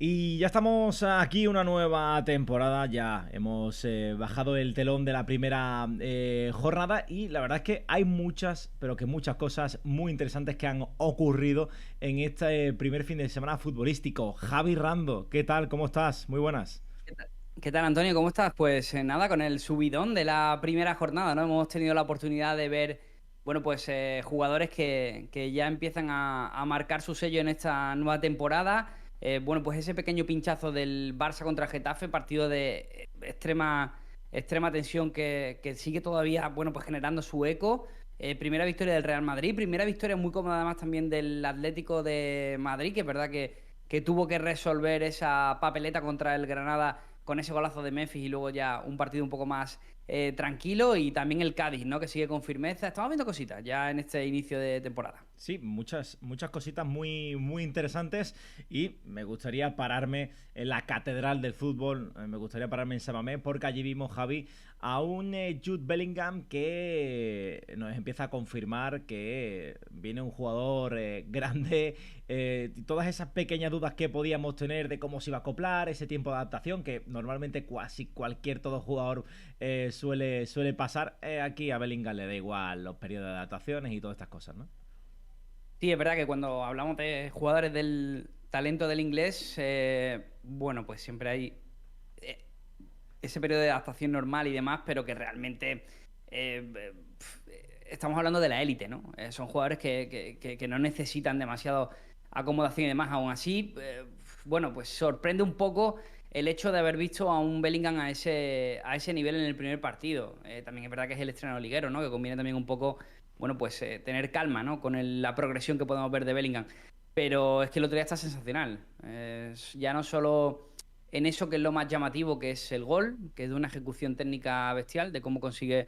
Y ya estamos aquí, una nueva temporada, ya hemos bajado el telón de la primera jornada y la verdad es que hay muchas, pero que muchas cosas muy interesantes que han ocurrido en este primer fin de semana futbolístico. Javi Rando, ¿qué tal? ¿Cómo estás? Muy buenas. ¿Qué tal, Antonio? ¿Cómo estás? Pues nada, con el subidón de la primera jornada, ¿no? Hemos tenido la oportunidad de ver, bueno, pues jugadores que ya empiezan a marcar su sello en esta nueva temporada. Bueno, pues ese pequeño pinchazo del Barça contra Getafe, partido de extrema tensión que sigue todavía, bueno, pues generando su eco. Primera victoria del Real Madrid, primera victoria muy cómoda además también del Atlético de Madrid, que es verdad que tuvo que resolver esa papeleta contra el Granada con ese golazo de Memphis y luego ya un partido un poco más tranquilo, y también el Cádiz, ¿no? Que sigue con firmeza. Estamos viendo cositas ya en este inicio de temporada. Sí, muchas cositas muy interesantes y me gustaría pararme en la catedral del fútbol, me gustaría pararme en San Mamés porque allí vimos, Javi, a un Jude Bellingham que nos empieza a confirmar que viene un jugador grande, todas esas pequeñas dudas que podíamos tener de cómo se iba a acoplar, ese tiempo de adaptación que normalmente casi cualquier todo jugador suele pasar, aquí a Bellingham le da igual los periodos de adaptaciones y todas estas cosas, ¿no? Sí, es verdad que cuando hablamos de jugadores del talento del inglés, bueno, pues siempre hay eh, ese periodo de adaptación normal y demás, pero que realmente estamos hablando de la élite, ¿no? Son jugadores que no necesitan demasiado acomodación y demás. Aún así, bueno, pues sorprende un poco el hecho de haber visto a un Bellingham a ese nivel en el primer partido. También es verdad que es el estreno liguero, ¿no? Que conviene también un poco, bueno, pues tener calma, ¿no? Con la progresión que podemos ver de Bellingham. Pero es que el otro día está sensacional. Ya no solo en eso que es lo más llamativo, que es el gol, que es de una ejecución técnica bestial, de cómo consigue,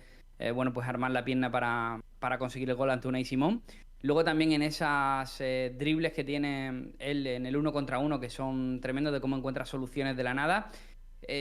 bueno, pues armar la pierna para conseguir el gol ante Unai Simón. Luego también en esas dribles que tiene él en el uno contra uno, que son tremendos, de cómo encuentra soluciones de la nada.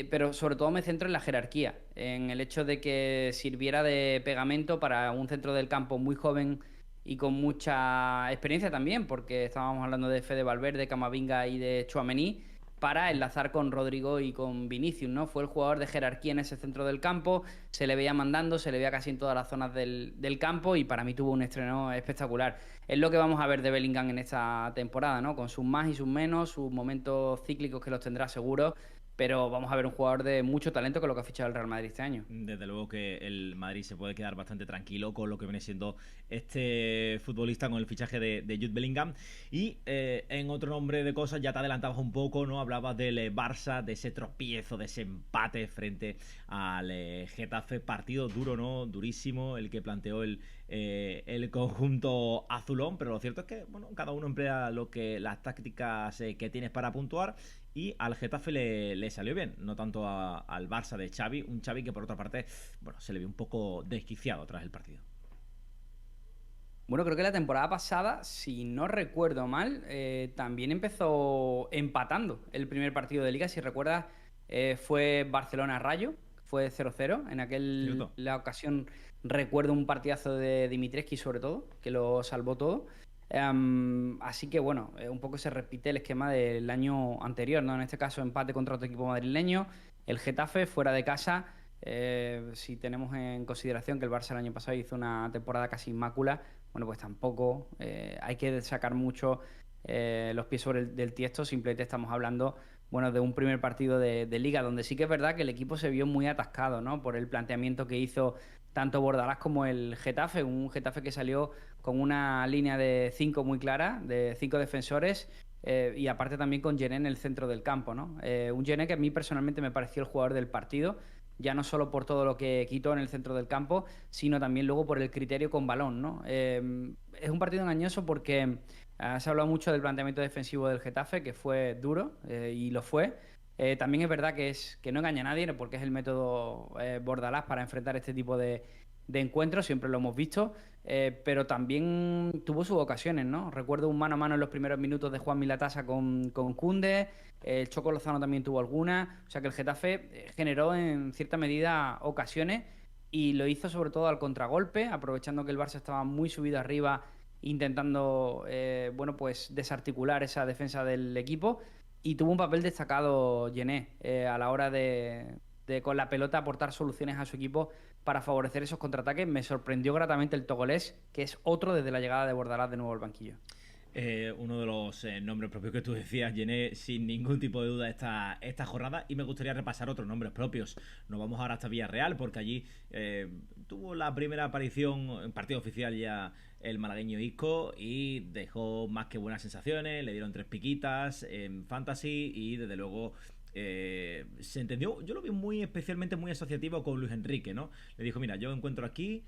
Pero sobre todo me centro en la jerarquía, en el hecho de que sirviera de pegamento para un centro del campo muy joven y con mucha experiencia también, porque estábamos hablando de Fede Valverde, Camavinga y de Tchouaméni, para enlazar con Rodrigo y con Vinicius, ¿no? Fue el jugador de jerarquía en ese centro del campo, se le veía mandando, se le veía casi en todas las zonas del campo, y para mí tuvo un estreno espectacular. Es lo que vamos a ver de Bellingham en esta temporada, ¿no? Con sus más y sus menos, sus momentos cíclicos que los tendrá seguro, pero vamos a ver un jugador de mucho talento, con lo que ha fichado el Real Madrid este año. Desde luego que el Madrid se puede quedar bastante tranquilo con lo que viene siendo este futbolista con el fichaje de Jude Bellingham. Y en otro nombre de cosas, ya te adelantabas un poco, ¿no? Hablabas del Barça, de ese tropiezo, de ese empate frente al Getafe. Partido duro, ¿no? Durísimo, el que planteó el conjunto azulón. Pero lo cierto es que, bueno, cada uno emplea las tácticas que tienes para puntuar. Y al Getafe le salió bien, no tanto al Barça de Xavi, un Xavi que por otra parte, bueno, se le vio un poco desquiciado tras el partido. Bueno, creo que la temporada pasada, si no recuerdo mal, también empezó empatando el primer partido de Liga. Si recuerdas, fue Barcelona-Rayo, fue 0-0. En ¿Cierto? la ocasión recuerdo un partidazo de Dimitrescu sobre todo, que lo salvó todo. Así que bueno, un poco se repite el esquema del año anterior, ¿no? En este caso, empate contra otro equipo madrileño, el Getafe, fuera de casa. Si tenemos en consideración que el Barça el año pasado hizo una temporada casi inmácula, bueno, pues tampoco hay que sacar mucho los pies sobre del tiesto. Simplemente estamos hablando, bueno, de un primer partido de Liga, donde sí que es verdad que el equipo se vio muy atascado, ¿no? Por el planteamiento que hizo tanto Bordalás como el Getafe, un Getafe que salió con una línea de cinco muy clara, de cinco defensores, y aparte también con Gené en el centro del campo, ¿no? Un Gené que a mí personalmente me pareció el jugador del partido, ya no solo por todo lo que quitó en el centro del campo, sino también luego por el criterio con balón, ¿no? Es un partido engañoso porque se ha hablado mucho del planteamiento defensivo del Getafe, que fue duro, y lo fue. También es verdad que no engaña a nadie, ¿no? Porque es el método Bordalás para enfrentar este tipo de encuentros, siempre lo hemos visto, pero también tuvo sus ocasiones, ¿no? Recuerdo un mano a mano en los primeros minutos de Juan Milatasa con Koundé, el Choco Lozano también tuvo alguna, o sea que el Getafe generó en cierta medida ocasiones, y lo hizo sobre todo al contragolpe, aprovechando que el Barça estaba muy subido arriba, intentando, bueno, pues desarticular esa defensa del equipo. y tuvo un papel destacado Gené a la hora de con la pelota aportar soluciones a su equipo para favorecer esos contraataques. Me sorprendió gratamente el togolés, que es otro desde la llegada de Bordalás de nuevo al banquillo. Uno de los nombres propios que tú decías, llené sin ningún tipo de duda esta jornada, y me gustaría repasar otros nombres propios. Nos vamos ahora hasta Villarreal, porque allí tuvo la primera aparición en partido oficial ya el malagueño Isco y dejó más que buenas sensaciones. Le dieron 3 piquitas en Fantasy y desde luego se entendió. Yo lo vi muy especialmente muy asociativo con Luis Enrique, ¿no? Le dijo, mira, yo encuentro aquí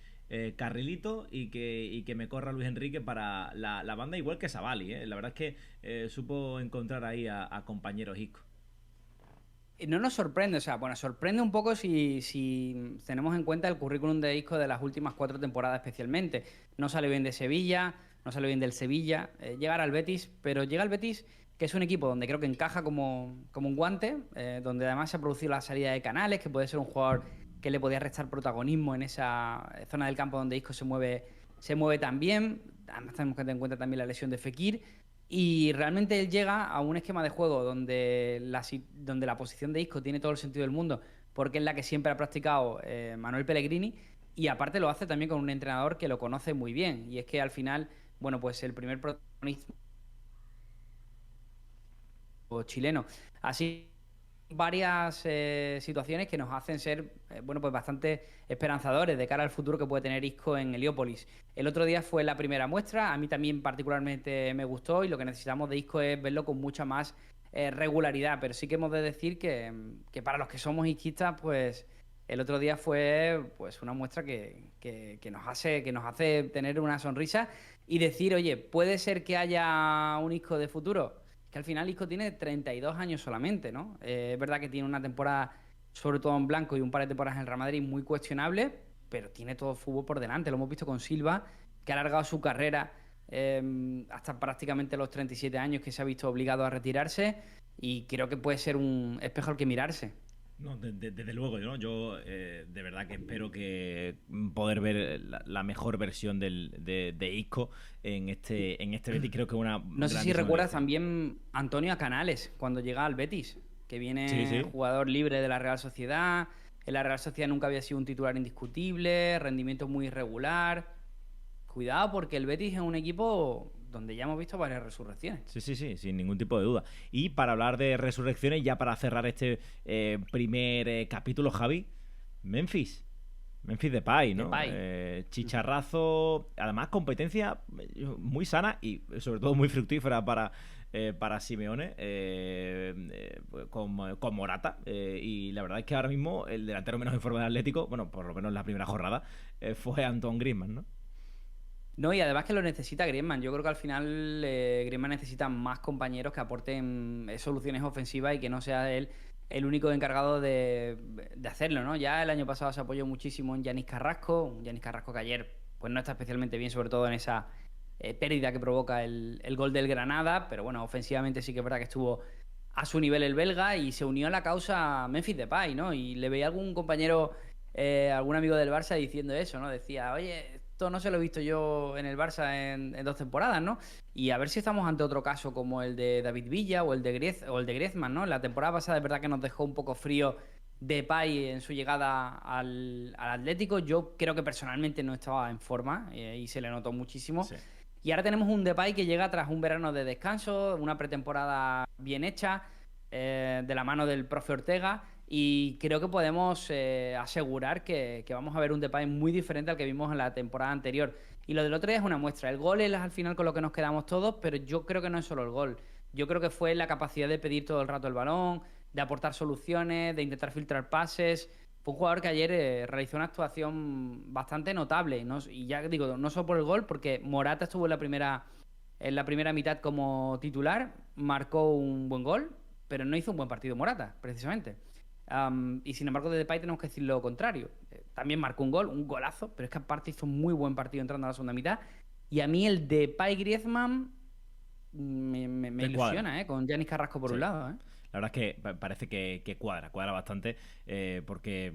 carrilito y que me corra Luis Enrique para la banda, igual que Savali. La verdad es que supo encontrar ahí a compañeros Isco. No nos sorprende, o sea, bueno, sorprende un poco si tenemos en cuenta el currículum de Isco de las últimas 4 temporadas especialmente. No sale bien de Sevilla, no sale bien del Sevilla, llegar al Betis, pero llega al Betis, que es un equipo donde creo que encaja como un guante, donde además se ha producido la salida de Canales, que puede ser un jugador que le podía restar protagonismo en esa zona del campo donde Isco se mueve tan bien. Además tenemos que tener en cuenta también la lesión de Fekir. Y realmente él llega a un esquema de juego donde la posición de Isco tiene todo el sentido del mundo, porque es la que siempre ha practicado Manuel Pellegrini, y aparte lo hace también con un entrenador que lo conoce muy bien. Y es que al final, bueno, pues el primer protagonista chileno. Así varias situaciones que nos hacen ser bueno, pues bastante esperanzadores de cara al futuro que puede tener Isco en Heliópolis. El otro día fue la primera muestra, a mí también particularmente me gustó, y lo que necesitamos de Isco es verlo con mucha más regularidad, pero sí que hemos de decir que para los que somos isquistas, pues el otro día fue pues una muestra que nos hace tener una sonrisa y decir, oye, ¿puede ser que haya un Isco de futuro? Que al final Isco tiene 32 años solamente, ¿no? Es verdad que tiene una temporada, sobre todo en blanco, y un par de temporadas en el Real Madrid muy cuestionable, pero tiene todo el fútbol por delante. Lo hemos visto con Silva, que ha alargado su carrera hasta prácticamente los 37 años, que se ha visto obligado a retirarse, y creo que puede ser un espejo al que mirarse. No, desde luego, ¿no? Yo de verdad que espero que poder ver la mejor versión de Isco en este Betis. Creo que es una No sé si grandísima recuerdas elección. también Antonio Canales, cuando llega al Betis, que Sí, viene sí. jugador libre de la Real Sociedad. En la Real Sociedad nunca había sido un titular indiscutible, rendimiento muy irregular. Cuidado, porque el Betis es un equipo donde ya hemos visto varias resurrecciones. Sí, sí, sí, sin ningún tipo de duda. Y para hablar de resurrecciones, ya para cerrar este primer capítulo, Javi, Memphis. Memphis Depay, ¿no? Depay. Chicharrazo, además competencia muy sana y sobre todo muy fructífera para Simeone con Morata. Y la verdad es que ahora mismo el delantero menos en forma del Atlético, bueno, por lo menos en la primera jornada, fue Antoine Griezmann, ¿no? No, y además que lo necesita Griezmann. Yo creo que al final Griezmann necesita más compañeros que aporten soluciones ofensivas y que no sea él el único encargado de hacerlo, ¿no? Ya el año pasado se apoyó muchísimo en Yanis Carrasco, un Yanis Carrasco que ayer pues no está especialmente bien, sobre todo en esa pérdida que provoca el gol del Granada, pero bueno, ofensivamente sí que es verdad que estuvo a su nivel el belga, y se unió a la causa Memphis Depay, ¿no? Y le veía algún compañero, algún amigo del Barça diciendo eso, ¿no? Decía, oye, esto no se lo he visto yo en el Barça en 2 temporadas, ¿no? Y a ver si estamos ante otro caso como el de David Villa o el de Griezmann, ¿no? La temporada pasada es verdad que nos dejó un poco frío Depay en su llegada al Atlético. Yo creo que personalmente no estaba en forma y se le notó muchísimo. Sí. Y ahora tenemos un Depay que llega tras un verano de descanso, una pretemporada bien hecha, de la mano del profe Ortega, y creo que podemos asegurar que vamos a ver un Depay muy diferente al que vimos en la temporada anterior. Y lo del otro día es una muestra. El gol es al final con lo que nos quedamos todos, pero yo creo que no es solo el gol. Yo creo que fue la capacidad de pedir todo el rato el balón, de aportar soluciones, de intentar filtrar pases. Fue un jugador que ayer realizó una actuación bastante notable, ¿no? Y ya digo, no solo por el gol, porque Morata estuvo en la primera mitad como titular, marcó un buen gol, pero no hizo un buen partido Morata, precisamente. Y sin embargo, de Depay tenemos que decir lo contrario. También marcó un gol, un golazo, pero es que aparte hizo un muy buen partido entrando a la segunda mitad. Y a mí el Depay Griezmann me Te cuadra. ilusiona, con Yanis Carrasco por Sí. un lado, La verdad es que parece que cuadra bastante, porque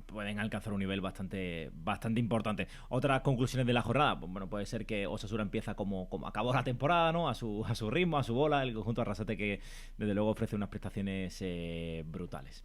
pueden alcanzar un nivel bastante importante. Otras conclusiones de la jornada, pues bueno, puede ser que Osasuna empieza como acabó la temporada, ¿no? A su ritmo, a su bola, el conjunto arrasate que desde luego ofrece unas prestaciones brutales.